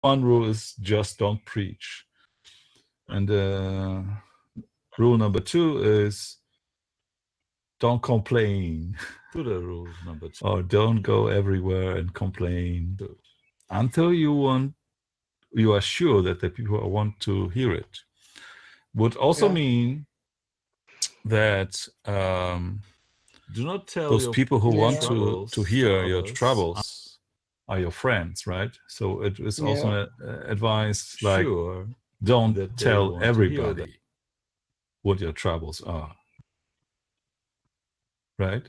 one rule is just don't preach. And rule number 2 is don't complain. To the rule number 2. Or don't go everywhere and complain until you are sure that the people want to hear it. Would also mean that do not tell those people who want to hear your troubles are your friends, right? So it is also advice like don't tell everybody what your troubles are, right?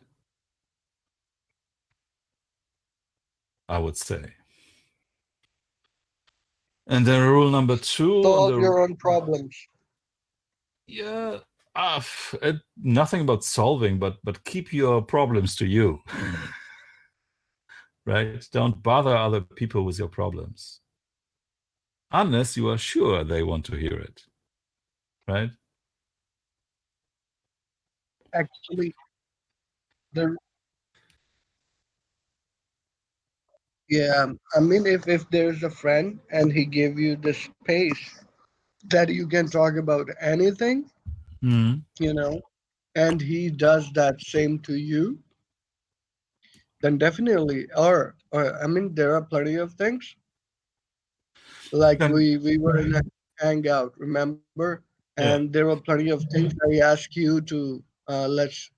I would say. And then rule number 2 solve your own problems. Yeah, nothing about solving, but keep your problems to you. Right? Don't bother other people with your problems. Unless you are sure they want to hear it. Right? Actually, I mean, if there's a friend and he gave you the space that you can talk about anything, Mm. and he does that same to you, then definitely. Or I mean, there are plenty of things. Like Then, we were in a hangout, remember? And yeah, there were plenty of things. I asked you to let's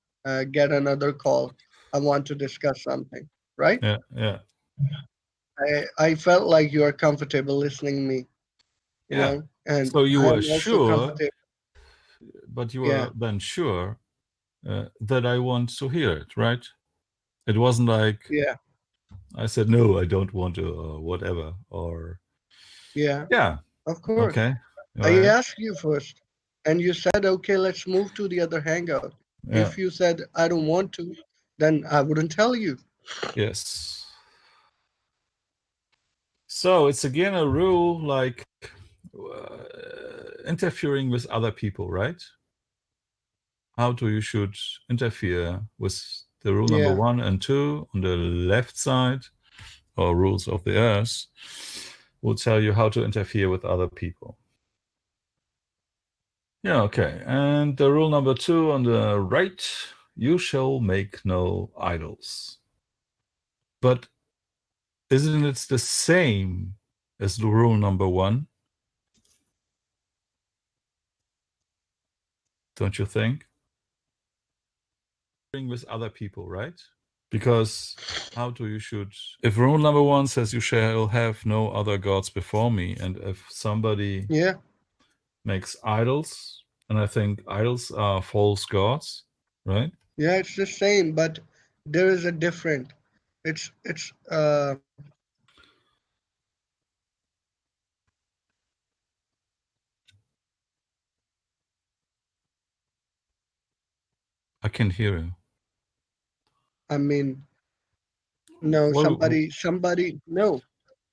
get another call. I want to discuss something, right? yeah. I felt like you are comfortable listening me, Yeah. and So you were I'm also sure, comfortable. but you Yeah, were then sure that I want to hear it, right? It wasn't like yeah, I said, no, I don't want to, or whatever. Or, yeah. yeah, Of course. okay. All I right. asked you first, and you said, okay, let's move to the other hangout. Yeah. If you said, I don't want to, then I wouldn't tell you. Yes. So it's again a rule like interfering with other people, right? How do you should interfere with the rule number Yeah. 1 and 2 on the left side, or rules of the earth, will tell you how to interfere with other people. Yeah, okay. And the rule number 2 on the right, you shall make no idols. But isn't it the same as the rule number 1? Don't you think? With other people, right? Because how do you should, if rule number 1 says you shall have no other gods before me, and if somebody Yeah. makes idols, and I think idols are false gods, right? Yeah, it's the same, but there is a different. It's I can hear you. I mean, no, Well, somebody no.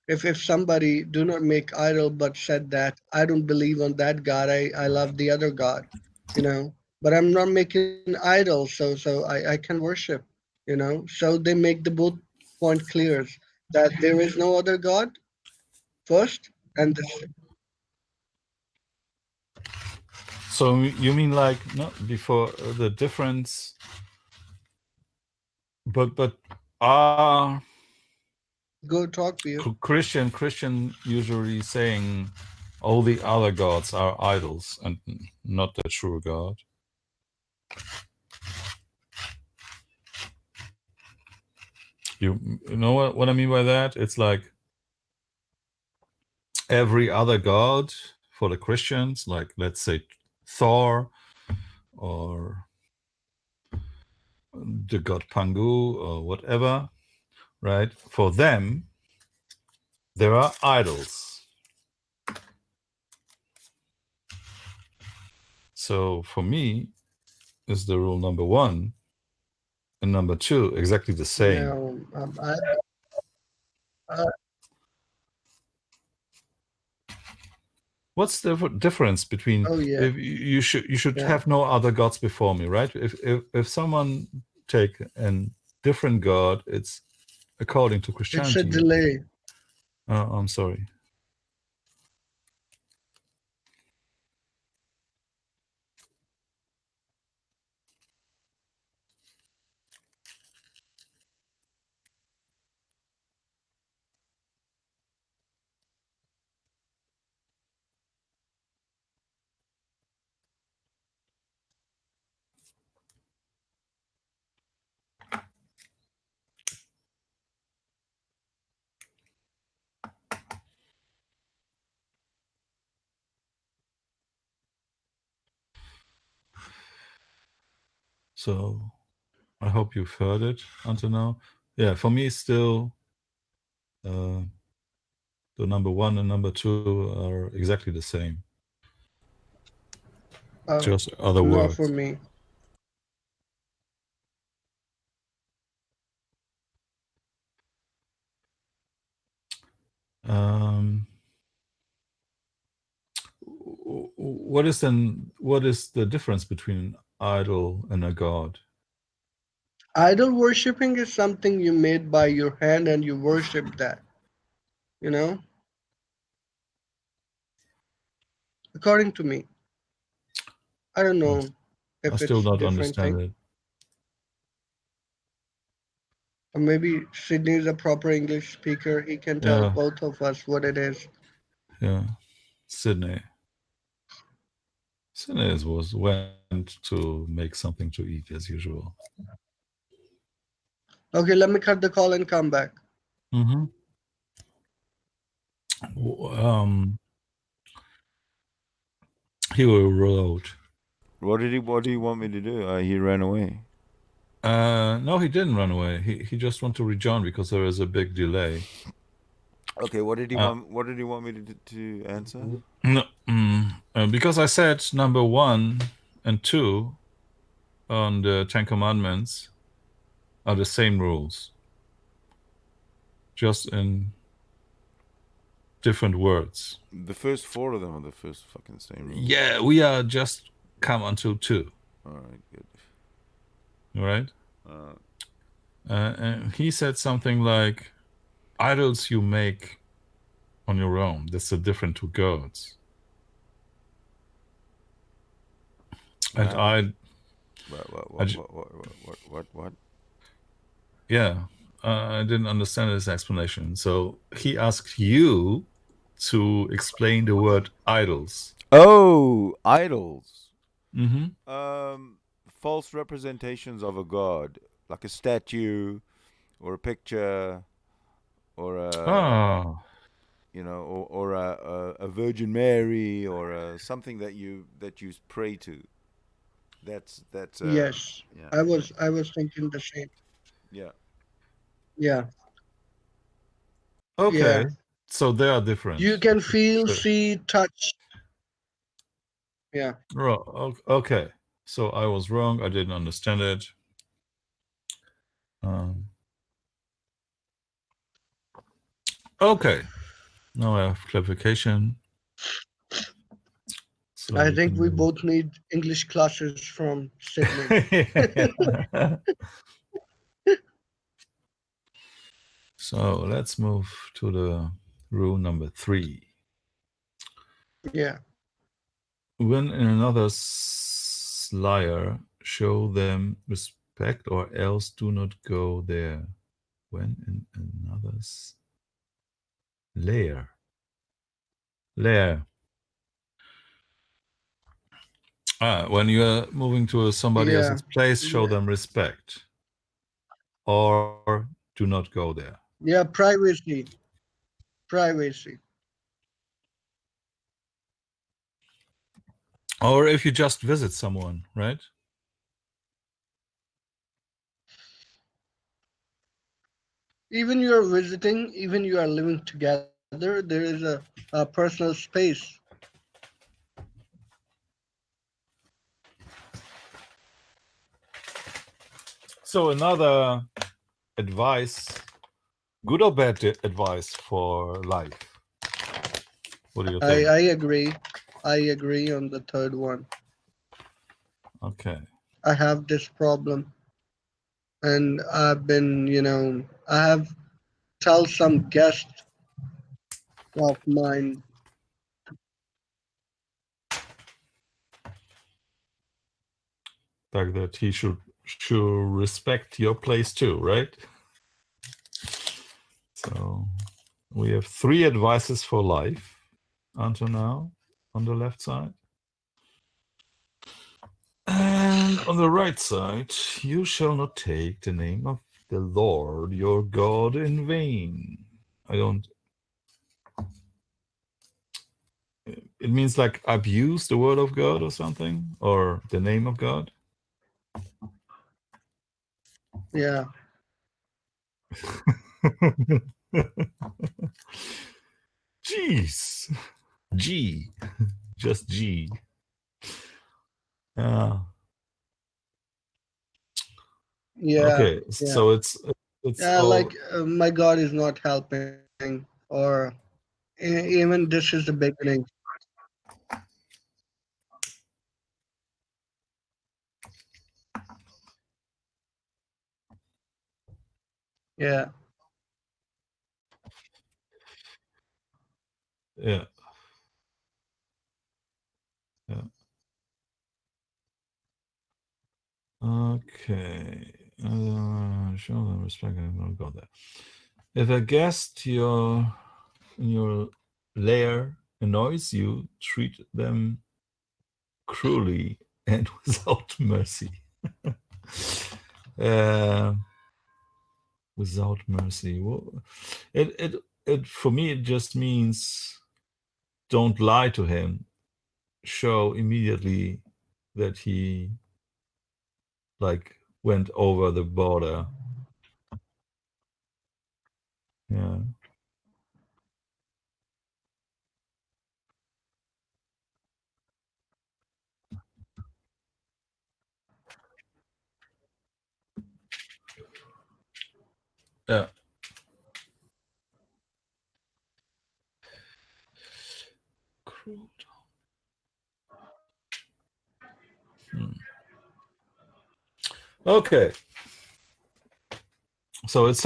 If somebody do not make idol but said that I don't believe on that God, I love the other God, but I'm not making idols, so I can worship, so they make the both point clear that there is no other God first, and so you mean like no before the difference, but are go talk to you. Christian usually saying all the other gods are idols and not the true God? You know what I mean by that? It's like every other god for the Christians, like let's say Thor or the god Pangu or whatever, right? For them, there are idols. So for me, is the rule number 1 and number 2 exactly the same? No, uh, What's the difference between oh yeah, if you should yeah. have no other gods before me, right? If someone take a different god, it's according to It's a Christianity. delay. I'm sorry. So I hope you've heard it until now. Yeah, for me, still, the number one and number two are exactly the same, Oh, just other not for words. me. Um, what is the difference between an idol and a god? Idol worshipping is something you made by your hand and you worship that, you know, according to me. I don't I, know I if still it's don't different thing. understand it. Or maybe Sydney is a proper English speaker. He can tell Yeah, both of us what it is. yeah. Sydney. Sydney went to make something to eat as usual. Okay, let me cut the call and come back. Mm-hmm. Um, he wrote. What do you want me to do? He ran away. No, he didn't run away. He just want to rejoin because there is a big delay. Okay, what did he Uh, want me to answer? no, because I said number 1 and 2 on the Ten Commandments are the same rules, just in different words. The first 4 of them are the first fucking same rules. Yeah, we are just come until 2. All right, good. All right. And he said something like, "Idols you make on your own. That's a different to gods." And What? Yeah, I didn't understand his explanation. So he asked you to explain the word idols. Oh, idols. Mm-hmm. False representations of a god, like a statue or a picture or Ah, or a Virgin Mary or something that you pray to. That's Yes, yeah, I was thinking the same. yeah. Yeah, okay. yeah. So they are different. You can feel, Sure. see, touch. Yeah. Okay. So I was wrong. I didn't understand it. Um, okay. Now I have clarification. So I we think can we move. both need English classes from Sydney. So let's move to the rule number 3. Yeah. When in another's lair, show them respect, or else do not go there. When in another's lair. Lair. When you are moving to somebody Yeah. else's place, show Yeah. them respect, or do not go there. Yeah. Privacy. Privacy. Or if you just visit someone, right? Even you are visiting, even you are living together, there is a personal space. So another advice, good or bad advice for life? What do you I, think? I agree. I agree on the third one. Okay. I have this problem, and I've been, I have tell some guests of mine. Like that he should respect your place too, right? So we have 3 advices for life until now on the left side. And on the right side, you shall not take the name of the Lord your God in vain. I don't. It means like abuse the word of God or something, or the name of God. Yeah. Jeez. G. Just G. Yeah. Yeah. Okay. Yeah. So it's Yeah. all Like my God is not helping, or even this is the beginning. Yeah. yeah. Yeah. Okay. Show them respect and not go there. If a guest in your lair annoys you, treat them cruelly and without mercy. uh, without mercy. Well, it for me it just means don't lie to him. Show immediately that he like went over the border. Yeah. Yeah. Cruel. Okay. So it's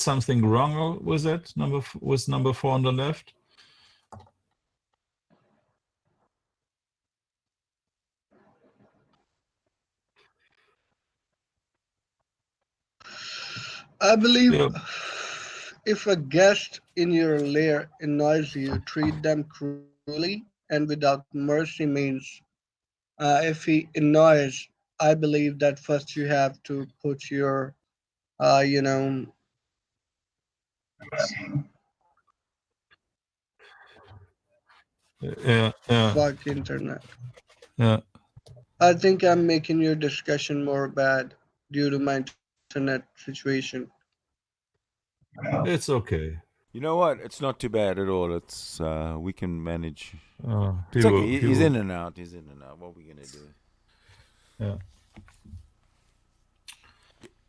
something wrong with it. With number 4 on the left. I believe Yeah. if a guest in your lair annoys you, treat them cruelly and without mercy means if he annoys, I believe that first you have to put your, you know, Yeah. Yeah. fuck internet. Yeah. I think I'm making your discussion more bad due to my internet situation. It's okay. You know what? It's not too bad at all. It's we can manage. He It's okay. will. He He's will. in and out. He's in and out. What are we gonna do? Yeah.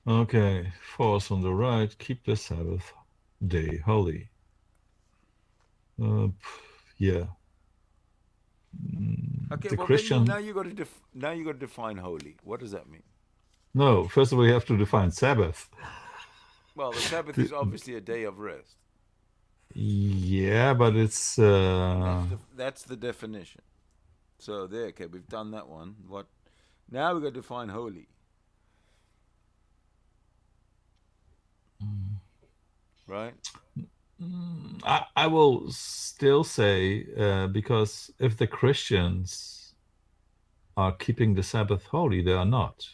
Okay. 4th on the right. Keep the Sabbath day holy. Yeah. Okay. The Well, then Christian. now you got to now you got to define holy. What does that mean? No. First of all, we have to define Sabbath. Well, the Sabbath The- is obviously a day of rest. yeah, but it's. That's the definition. So there. Okay, we've done that one. What? Now we got to define holy. Right. I will still say because if the Christians are keeping the Sabbath holy, they are not.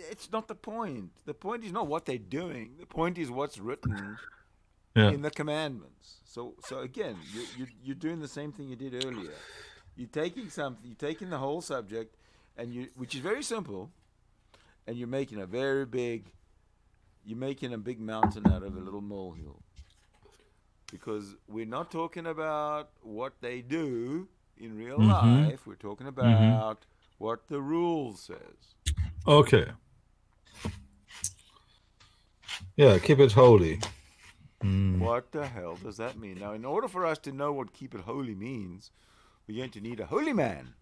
It's not the point. The point is not what they're doing. The point is what's written Yeah. in the commandments. So again, you're doing the same thing you did earlier. You're taking something, you're taking the whole subject, which is very simple, and you're making a big mountain out of a little molehill. Because we're not talking about what they do in real Mm-hmm. life. We're talking about what the rule says. Okay. Yeah, keep it holy. What the hell does that mean? Now, in order for us to know what keep it holy means, we're going to need a holy man.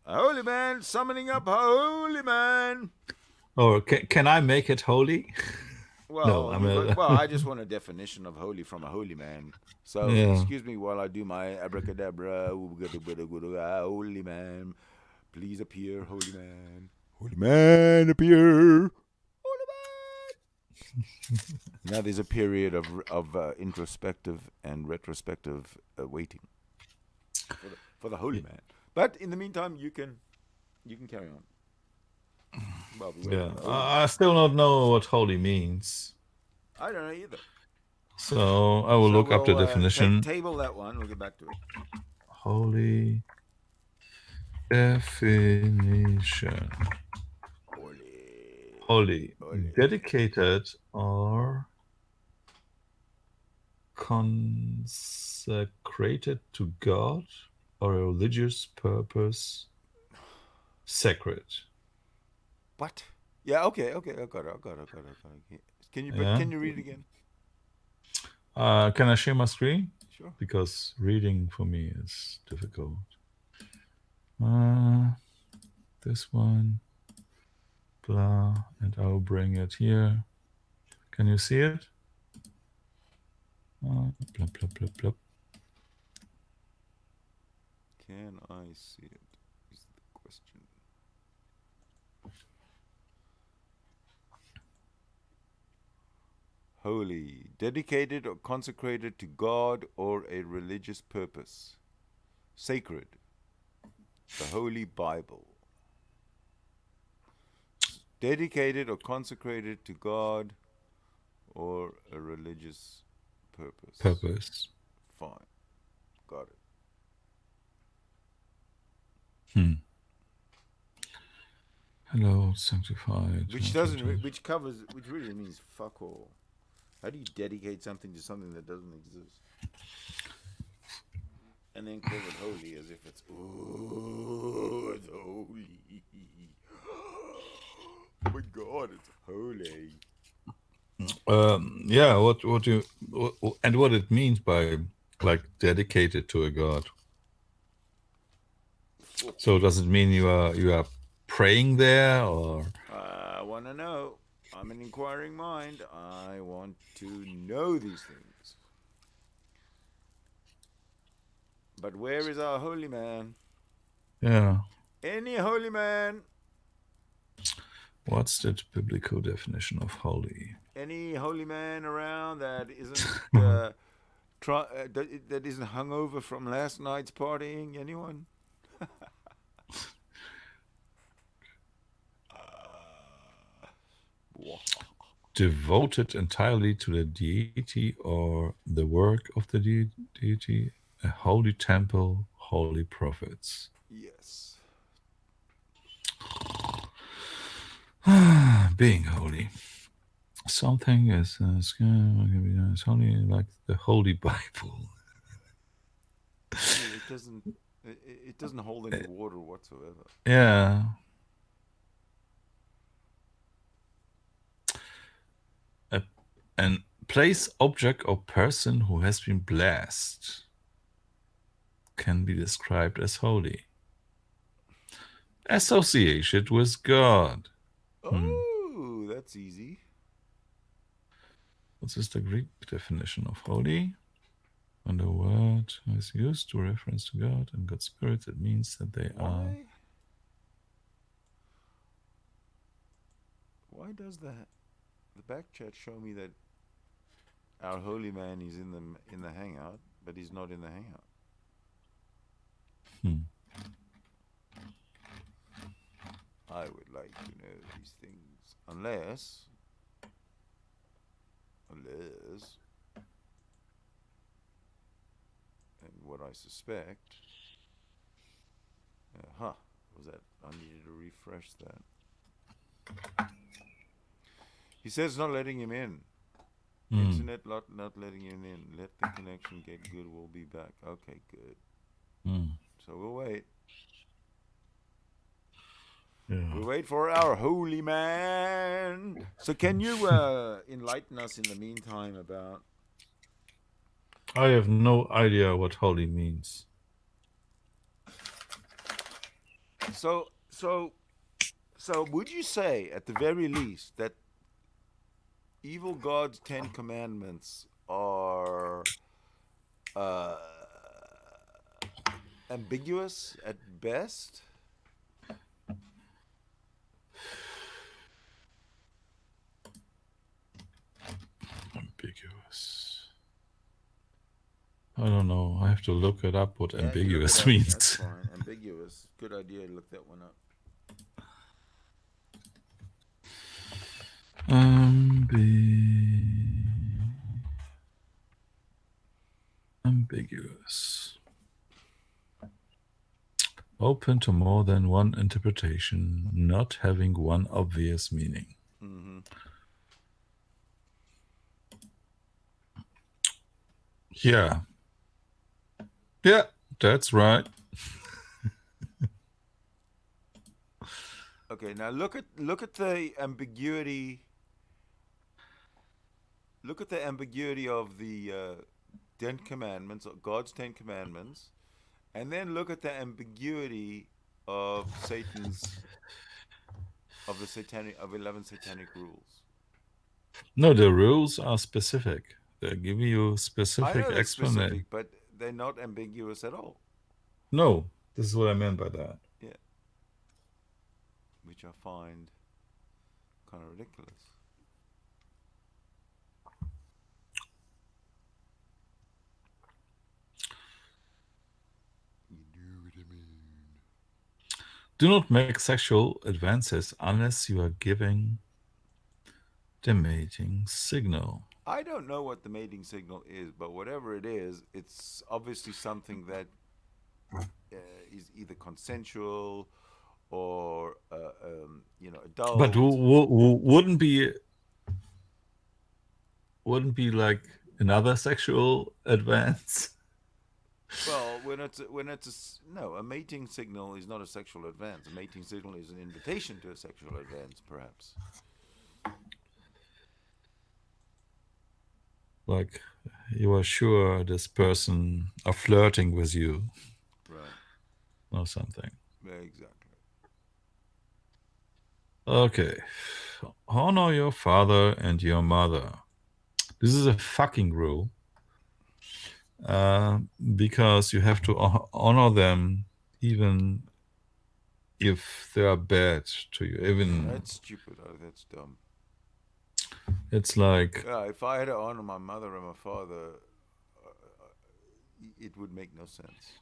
A holy man summoning up a holy man. Or can I make it holy? Well, No, I just want a definition of holy from a holy man. So, Yeah. excuse me while I do my abracadabra. Holy man, please appear, holy man. Holy man, appear. Holy man. Now there's a period of introspective and retrospective waiting for the holy man. But in the meantime, you can carry on. Well, Yeah. I still don't know what holy means. I don't know either. So I will look up the definition. Table that one. We'll get back to it. Holy definition. Holy. Holy. Holy. Dedicated or consecrated to God or a religious purpose. Sacred. What? Yeah, okay. I got it. Can you read it again? Can I share my screen? Sure. Because reading for me is difficult. This one. Blah. And I'll bring it here. Can you see it? Blah, blah, blah, blah. Can I see it? Is the question. Holy, dedicated or consecrated to God or a religious purpose. Sacred, the Holy Bible. Dedicated or consecrated to God or a religious purpose. Fine. Got it. Hello, sanctified. Which really means fuck all. How do you dedicate something to something that doesn't exist? And then call it holy as if it's it's holy. Oh my God, it's holy. Yeah, what it means by like dedicated to a god. So does it mean you are praying there, or? I want to know. I'm an inquiring mind. I want to know these things. But where is our holy man? Yeah. Any holy man? What's the biblical definition of holy? Any holy man around that isn't that isn't hungover from last night's partying? Anyone? Devoted entirely to the deity or the work of the deity, a holy temple, holy prophets. Yes. Being holy. Something is holy, like the Holy Bible. It doesn't hold any water whatsoever. Yeah. An place, object, or person who has been blessed can be described as holy. Associated with God. Oh, that's easy. What is the Greek definition of holy? When the word is used to reference to God and God's Spirit, it means that they are. Why does the back chat show me that our holy man is in the Hangout, but he's not in the Hangout? I would like to know these things, unless, and what I suspect. Was that? I needed to refresh that. He says not letting him in. Internet not letting him in. Let the connection get good. We'll be back. Okay, good. So we'll wait. Yeah. We'll wait for our holy man. So can you enlighten us in the meantime about... I have no idea what holy means. So would you say, at the very least, that evil God's 10 commandments are ambiguous at best? Ambiguous. I don't know. I have to look it up what ambiguous means. That's fine. Ambiguous. Good idea to look that one up. Ambiguous. Open to more than one interpretation, not having one obvious meaning. Yeah. Yeah, that's right. Okay, now look at the ambiguity. Look at the ambiguity of the Ten Commandments, God's Ten Commandments, and then look at the ambiguity of Satan's of the satanic of 11 satanic rules. No, the rules are specific. They give you I specific know they're explanation. specific, but they're not ambiguous at all. No, this is what I meant by that. Yeah, which I find kind of ridiculous. You know what I mean? Do not make sexual advances unless you are giving the mating signal. I don't know what the mating signal is, but whatever it is, it's obviously something that is either consensual or adult. But wouldn't be like another sexual advance? Well, a mating signal is not a sexual advance. A mating signal is an invitation to a sexual advance, perhaps. Like you are sure this person are flirting with you, Right. or something. Yeah, exactly. Okay. Honor your father and your mother. This is a fucking rule. Because you have to honor them even if they are bad to you. Even That's stupid. Oh, that's dumb. it's like Yeah, if I had to honor my mother and my father, it would make no sense.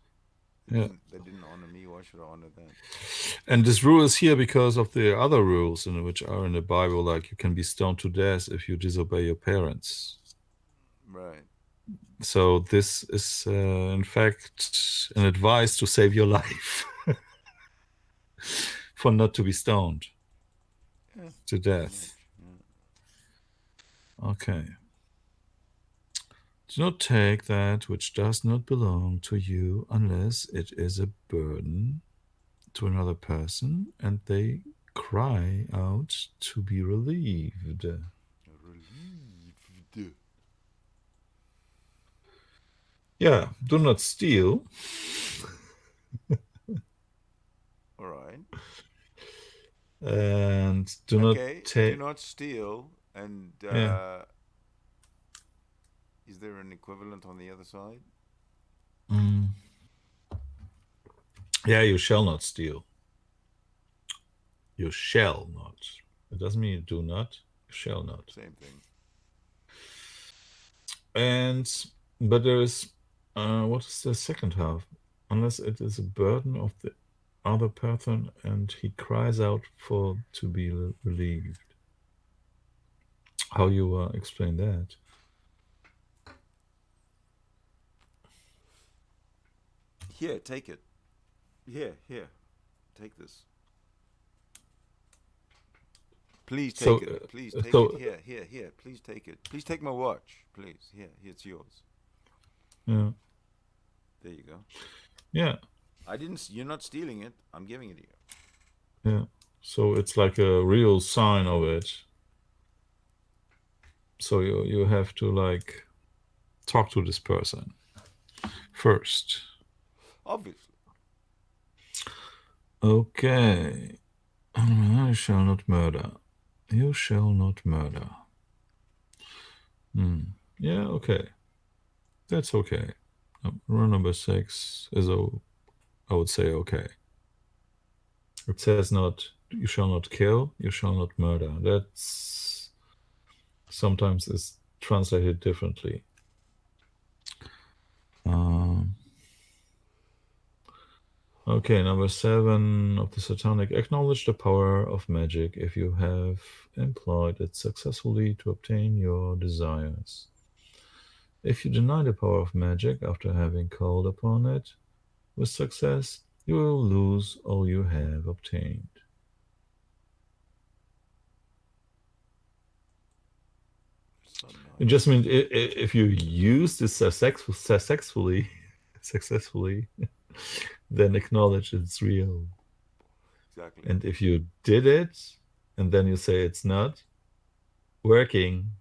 They didn't honor me. Why should I honor them? And this rule is here because of the other rules which are in the Bible, like you can be stoned to death if you disobey your parents. Right. So this is, in fact, an advice to save your life for not to be stoned to death. Yeah. Okay. Do not take that which does not belong to you unless it is a burden to another person and they cry out to be relieved. Relieved. Yeah, do not steal. All right. And do not take. Do not steal. And is there an equivalent on the other side? Yeah, you shall not steal. You shall not. It doesn't mean you do not. You shall not. Same thing. But there is, what is the second half? Unless it is a burden of the other person and he cries out to be relieved. How you explain that? Here, take it. Here, take this. Please take it. Please take it. Here. Please take it. Please take my watch. Please. Here, it's yours. Yeah. There you go. Yeah. You're not stealing it. I'm giving it to you. Yeah. So it's like a real sign of it. So you have to like talk to this person first. Obviously. Okay. You shall not murder. You shall not murder. Yeah, okay. That's okay. Rule number 6 is, I would say, okay. It says not, you shall not kill, you shall not murder. That's sometimes is translated differently. Okay, number 7 of the Satanic. Acknowledge the power of magic if you have employed it successfully to obtain your desires. If you deny the power of magic after having called upon it with success, you will lose all you have obtained. It's not It just means if you use this successfully, then acknowledge it's real. Exactly. And if you did it, and then you say it's not working,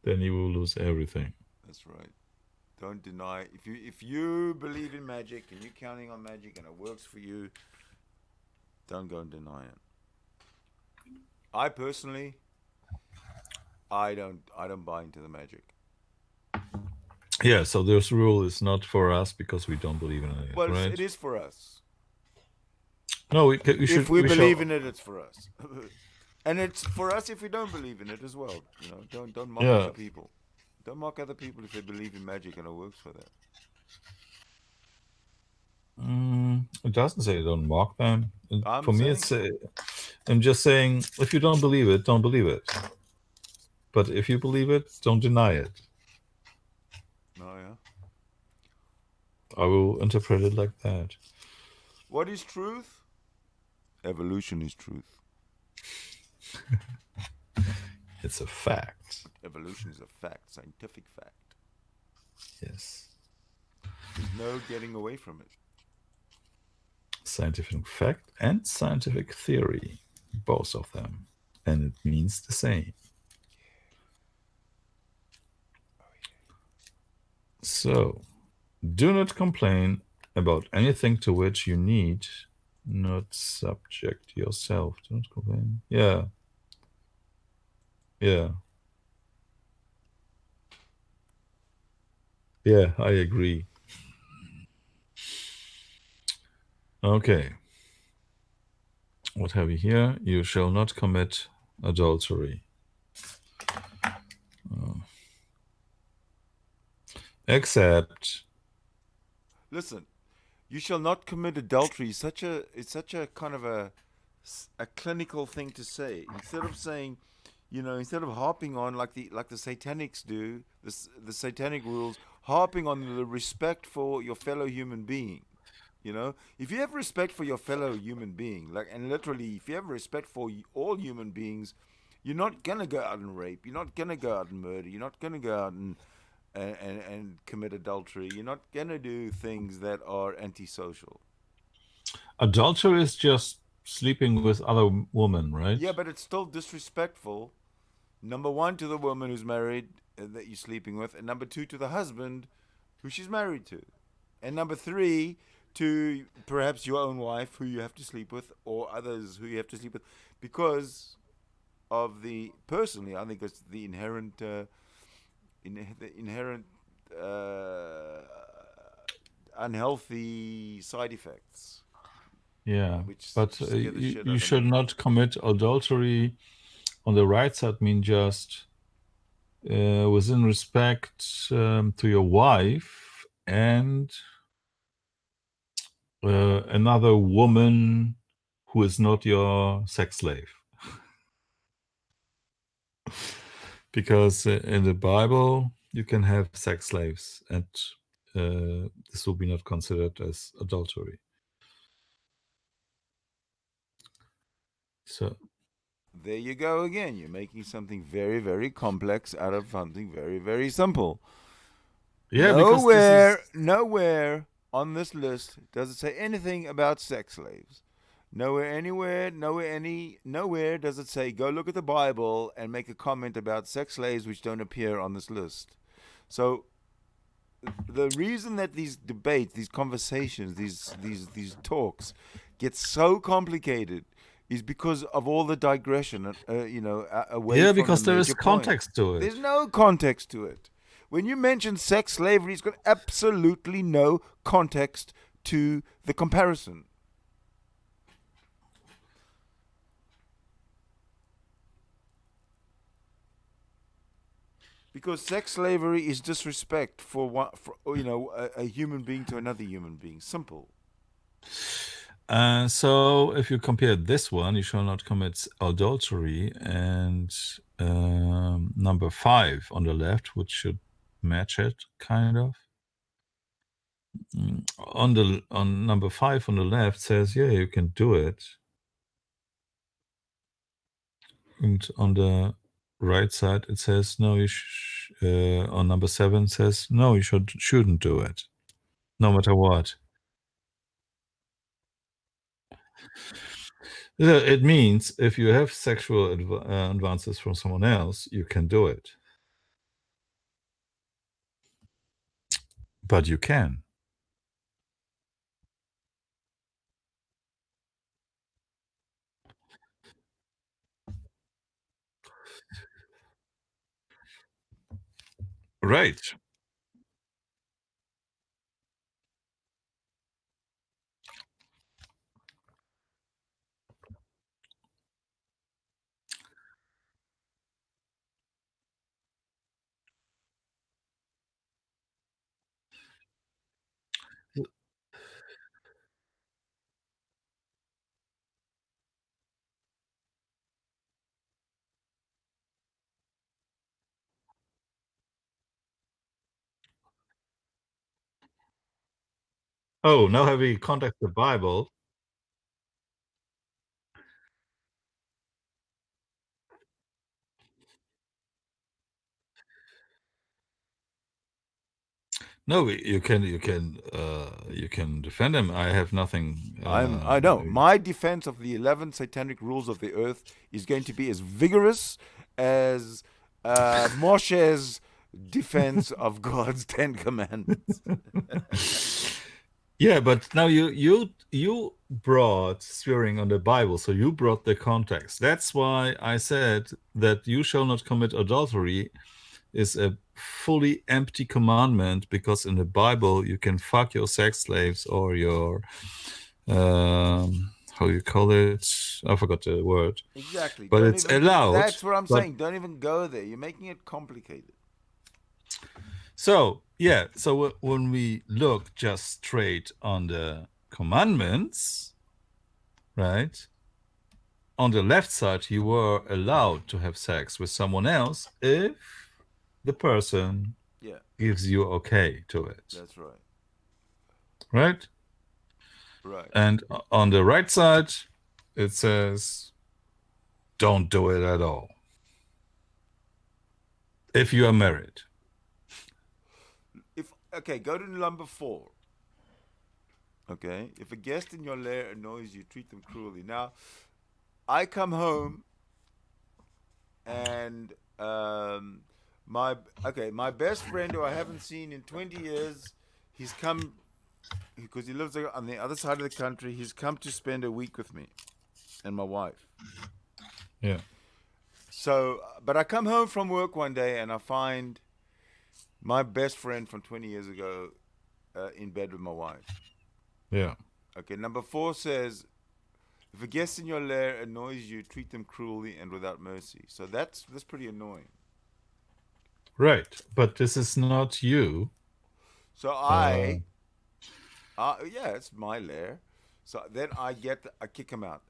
then you will lose everything. That's right. Don't deny. If you believe in magic and you're counting on magic and it works for you, don't go and deny it. I personally, I don't buy into the magic. Yeah, so this rule is not for us because we don't believe in it, Well, right? it is for us. No, we should. If we believe in it, it's for us. And it's for us if we don't believe in it as well. You know, don't mock other people. Don't mock other people if they believe in magic and it works for them. It doesn't say don't mock them. For me, it's. saying I'm just saying if you don't believe it, don't believe it. But if you believe it, don't deny it. Oh yeah. I will interpret it like that. What is truth? Evolution is truth. It's a fact. Evolution is a fact, scientific fact. Yes. There's no getting away from it. Scientific fact and scientific theory, both of them. And it means the same. So, do not complain about anything to which you need not subject yourself. Do not complain. Yeah. Yeah. Yeah, I agree. Okay. What have we here? You shall not commit adultery. Except. Listen, you shall not commit adultery. It's such a kind of a clinical thing to say. Instead of saying, instead of harping on like the satanics do, the satanic rules, harping on the respect for your fellow human being. If you have respect for your fellow human being, and literally, if you have respect for all human beings, you're not gonna go out and rape. You're not gonna go out and murder. You're not gonna go out and commit adultery. You're not gonna do things that are antisocial. Adultery is just sleeping with other women, right? Yeah, but it's still disrespectful. Number one, to the woman who's married that you're sleeping with, and number two, to the husband who she's married to, and number three, to perhaps your own wife who you have to sleep with, or others who you have to sleep with, because of personally, I think it's the inherent unhealthy side effects. Yeah, but you should not commit adultery on the right side. Mean just within respect to your wife and another woman who is not your sex slave. Because in the Bible, you can have sex slaves, and this will be not considered as adultery. So there you go again. You're making something very, very complex out of something very, very simple. Yeah, nowhere on this list does it say anything about sex slaves. Nowhere does it say go look at the Bible and make a comment about sex slaves which don't appear on this list. So the reason that these debates, these conversations, these talks get so complicated is because of all the digression, away from because the there is major context point. to it. There's no context to it. When you mention sex slavery, it's got absolutely no context to the comparison. Because sex slavery is disrespect for a human being to another human being. Simple. So if you compare this one, you shall not commit adultery, and number 5 on the left, which should match it, kind of. On number 5 on the left says, yeah, you can do it. And on the right side it says no. On number 7 says no. You shouldn't do it, no matter what. It means if you have sexual advances from someone else, you can do it. But you can. Right. Oh, now have we contact the Bible? No, you can defend him. I have nothing. I know. My defense of the 11 satanic rules of the earth is going to be as vigorous as Moshe's defense of God's 10 commandments. Yeah, but now you brought swearing on the Bible, so you brought the context. That's why I said that you shall not commit adultery is a fully empty commandment, because in the Bible you can fuck your sex slaves or your how you call it? I forgot the word. Exactly. But it's allowed. That's what I'm saying. Don't even go there. You're making it complicated. So, yeah. So when we look just straight on the commandments, right? On the left side, you were allowed to have sex with someone else if the person gives you okay to it. That's right. Right? Right. And on the right side, it says, don't do it at all. If you are married. Okay, go to number 4. Okay, if a guest in your lair annoys you, treat them cruelly. Now, I come home and my best friend who I haven't seen in 20 years, he's come because he lives on the other side of the country. He's come to spend a week with me and my wife. Yeah. So, but I come home from work one day and I find my best friend from 20 years ago in bed with my wife. Yeah. Okay, number 4 says, if a guest in your lair annoys you, treat them cruelly and without mercy. So that's pretty annoying. Right, but this is not you. So yeah, it's my lair. So then I kick him out.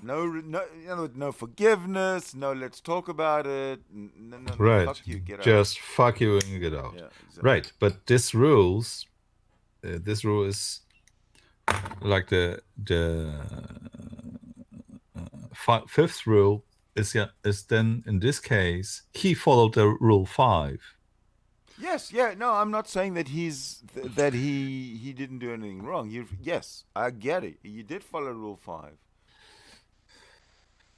No forgiveness. No, let's talk about it. No, right. Fuck you, get out. Just fuck you and get out. Yeah, exactly. Right, but this rule is like the fifth rule is then in this case he followed the rule 5. Yes, yeah, no, I'm not saying that he didn't do anything wrong. Yes, I get it. You did follow Rule 5.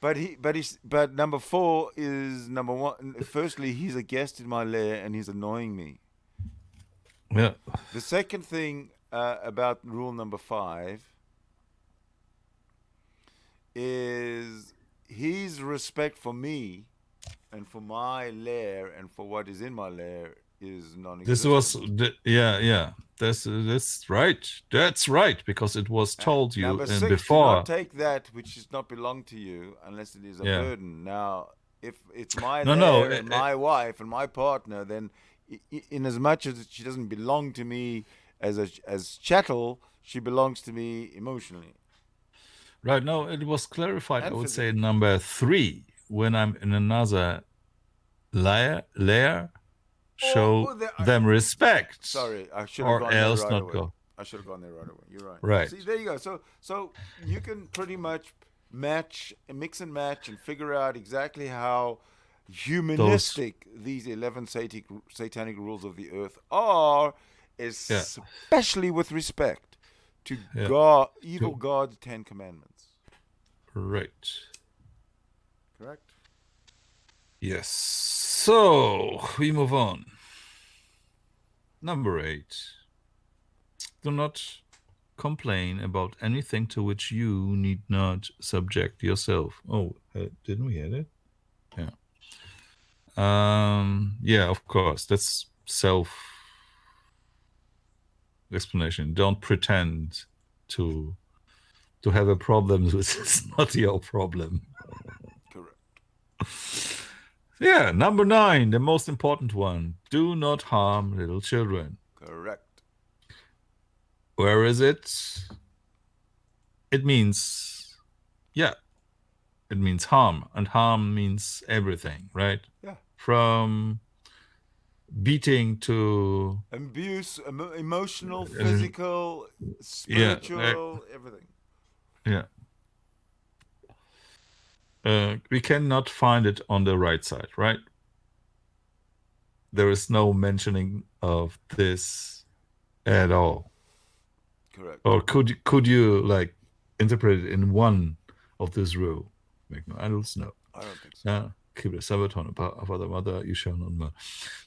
But number 4 is number 1. Firstly, he's a guest in my lair and he's annoying me. Yeah. The second thing about rule number 5 is his respect for me and for my lair and for what is in my lair is non-existent. This was that's right. That's right, because it was told you number 6, before. do not take that which does not belong to you unless it is a burden. Now, if it's my lair and my wife and my partner, then in as much as she doesn't belong to me as chattel, she belongs to me emotionally. Right. No, it was clarified. I would say number 3, when I'm in another layer, show them respect. Sorry, I should have gone there right away. I should have gone there right away. You're right. Right. See, there you go. So you can pretty much mix and match and figure out exactly how humanistic these 11 satanic rules of the earth are, especially with respect to God, evil God's 10 commandments. Right. Correct? Yes. So we move on. Number 8. Do not complain about anything to which you need not subject yourself. Oh, didn't we hit it? Yeah. Yeah, of course. That's self-explanation. Don't pretend to have a problem which is not your problem. Correct. Yeah, number 9, the most important one. Do not harm little children. Correct. Where is it? It means, it means harm. And harm means everything, right? Yeah. From beating to abuse, emotional, physical, spiritual, everything. Yeah. We cannot find it on the right side, right? There is no mentioning of this at all. Correct. Or could you like interpret it in one of this rule? Make no idols? No. I don't think so. Keep the Sabbath on about the mother, you shall not murder.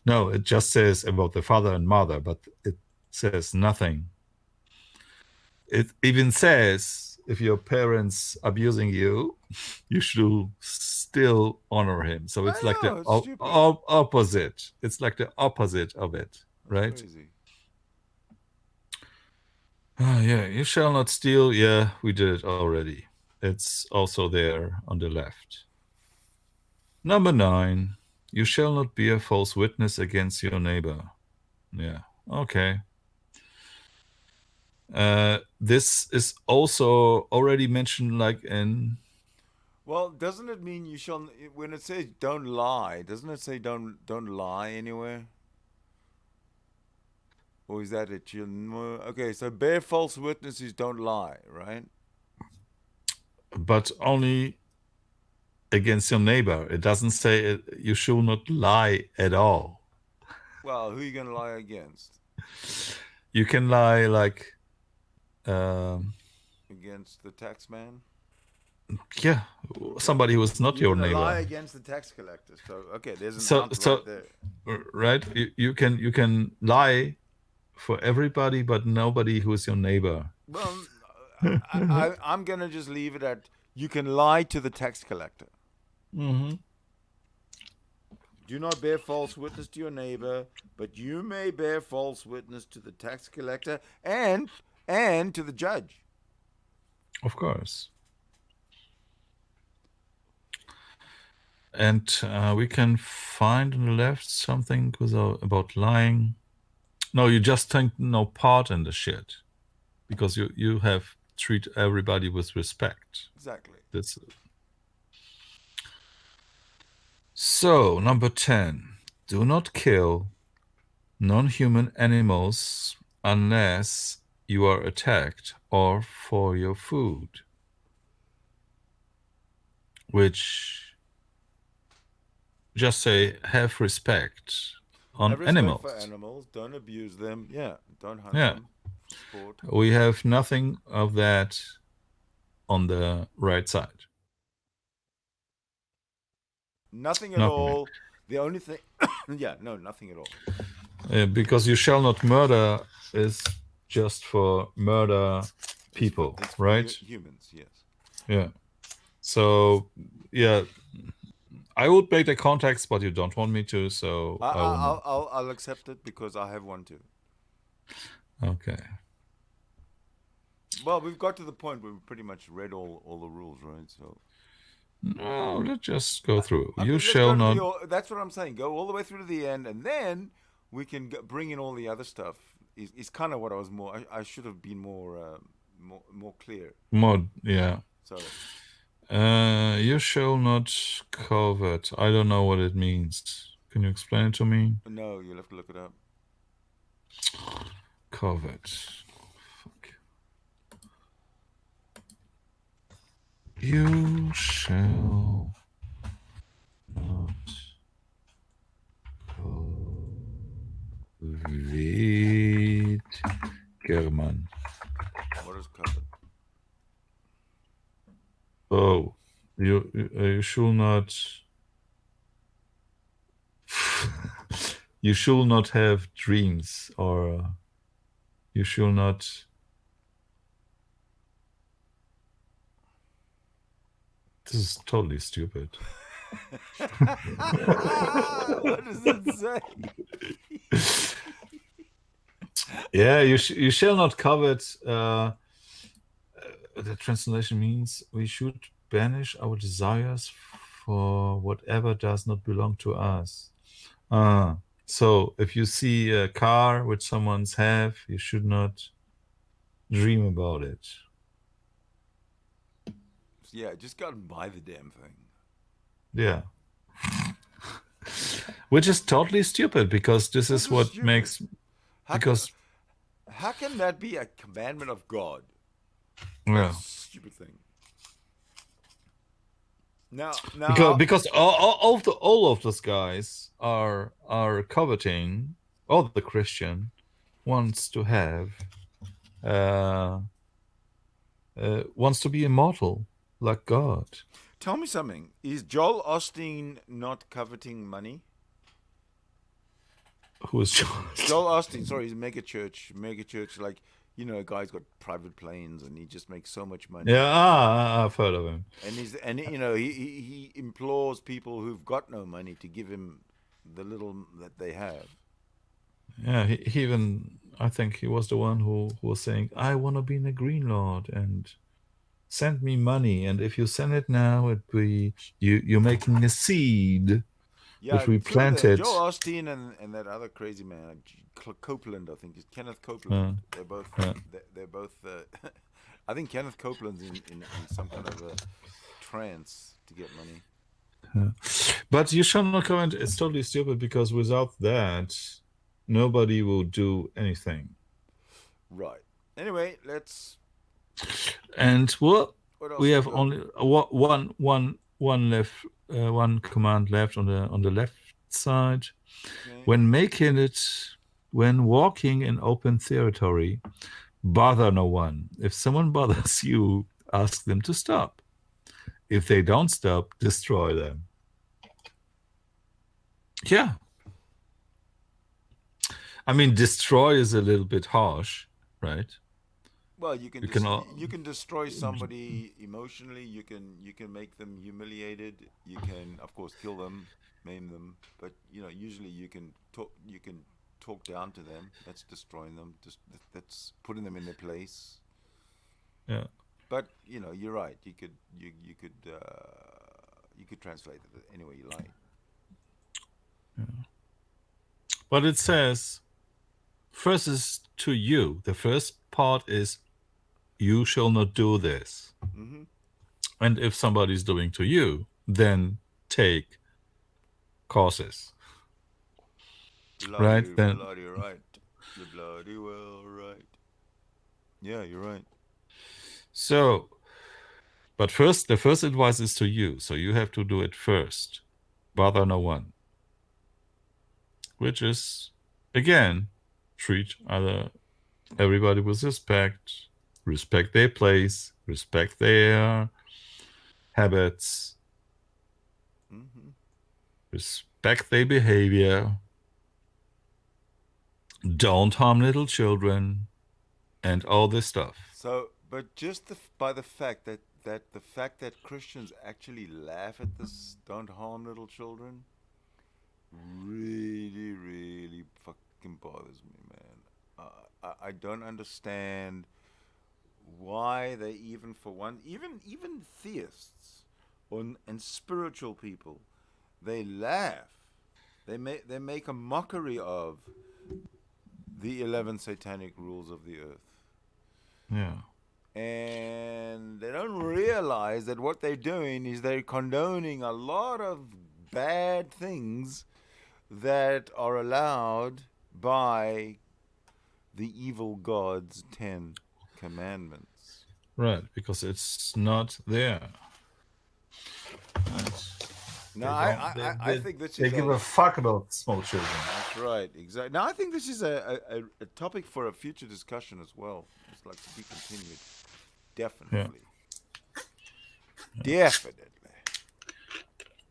No, it just says about the father and mother, but it says nothing. It even says if your parents abusing you, you should still honor him. So it's like the opposite. It's like the opposite of it, right? That's crazy. Yeah, you shall not steal. Yeah, we did it already. It's also there on the left. Number 9, you shall not be a false witness against your neighbor. Yeah, okay. This is also already mentioned like in... Well, doesn't it mean you shall, when it says don't lie, doesn't it say don't lie anywhere? Or is that it? Okay, so bear false witnesses, don't lie, right? But only against your neighbor. It doesn't say you should not lie at all. Well, who are you going to lie against? You can lie like... against the tax man? Yeah, somebody who is not your neighbor. Lie against the tax collector. So, okay, there's an answer right there. Right? You can lie for everybody, but nobody who is your neighbor. Well, I'm going to just leave it at you can lie to the tax collector. Mm-hmm. Do not bear false witness to your neighbor, but you may bear false witness to the tax collector and to the judge. Of course. And we can find on the left something about lying. No, you just take no part in the shit. Because you have treat everybody with respect. Exactly. That's it. So, number 10. Do not kill non-human animals unless you are attacked or for your food. Which... just say have respect on have respect animals. For animals, don't abuse them. Yeah, don't hunt them. Sport. We have nothing of that on the right side. Nothing at all. The only thing, nothing at all. Because you shall not murder is just for murder people, it's right? Humans, yes. Yeah. So, yeah. I would make the context, but you don't want me to, so I'll accept it because I have one too. Okay. Well, we've got to the point where we pretty much read all the rules, right? So. No, let's just go through. You shall not. That's what I'm saying. Go all the way through to the end, and then we can bring in all the other stuff. Is kind of what I was more. I should have been more clear. Yeah. Sorry. You shall not covet. I don't know what it means. Can you explain it to me? No, you'll have to look it up. Covet. Fuck. You shall not German. What is covet? Oh, you should not. You should not have dreams, or you should not. This is totally stupid. What does it say? Yeah, you shall not covet. The translation means we should banish our desires for whatever does not belong to us. So if you see a car which someone's have, you should not dream about it. Yeah, just go and buy the damn thing. Yeah. Which is totally stupid, because this is what stupid. makes How because how can that be a commandment of God? yeah. Stupid thing. Now, Because all of those guys are coveting. All the Christian wants to have wants to be immortal like God. tell me something. Is Joel Osteen not coveting money? Who is Joel Osteen, sorry, he's mega church, like, you know, a guy's got private planes and he just makes so much money. Yeah, I've heard of him. And you know, he implores people who've got no money to give him the little that they have. Yeah, he even, I think he was the one who was saying, I want to be in a Green Lord and send me money, and if you send it now, it be you're making a seed. Yeah, which we planted. Joel Osteen and that other crazy man, Copeland, I think, is Kenneth Copeland. They're both. They're both. I think Kenneth Copeland's in some kind of a trance to get money. But you shall not comment. It's totally stupid, because without that, nobody will do anything. Right. Anyway, let's. And what else we have got? only one left, one command left on the left side. Okay. When walking in open territory, bother no one. If someone bothers you, ask them to stop. If they don't stop, destroy them. Yeah. I mean, destroy is a little bit harsh, right? Well, you can destroy somebody emotionally. You can make them humiliated. You can, of course, kill them, maim them. But you know, usually you can talk down to them. That's destroying them. That's putting them in their place. Yeah. But you know, you're right. You could translate it any way you like. Yeah. But it says, first is to you. The first part is, you shall not do this. Mm-hmm. And if somebody's doing to you, then take causes. Right? Then Bloody right. You're bloody well right. Yeah, you're right. so, but first, the first advice is to you. So you have to do it first. Bother no one. Which is, again, treat everybody with respect. Respect their place, respect their habits, respect their behavior, don't harm little children, and all this stuff. So, but just by the fact that Christians actually laugh at this, don't harm little children, really, really fucking bothers me, man. I don't understand why they even theists and spiritual people, they laugh, they make a mockery of the 11 satanic rules of the earth. Yeah. And they don't realize that what they're doing is they're condoning a lot of bad things that are allowed by the evil God's 10 commandments. Right, because it's not there. No, I think that they give a fuck about small children. right, exactly. Now I think this is a topic for a future discussion as well. It's like to be continued. Definitely. Definitely.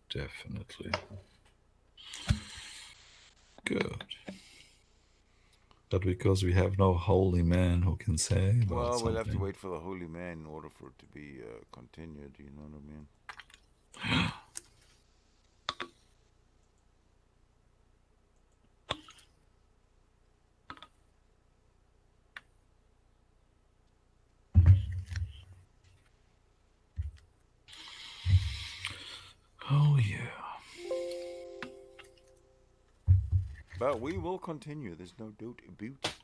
Definitely. Good. But because we have no holy man who can say about Well, we'll have to something. wait for the holy man in order for it to be continued. You know what I mean? Oh yeah. But we will continue. There's no doubt about it.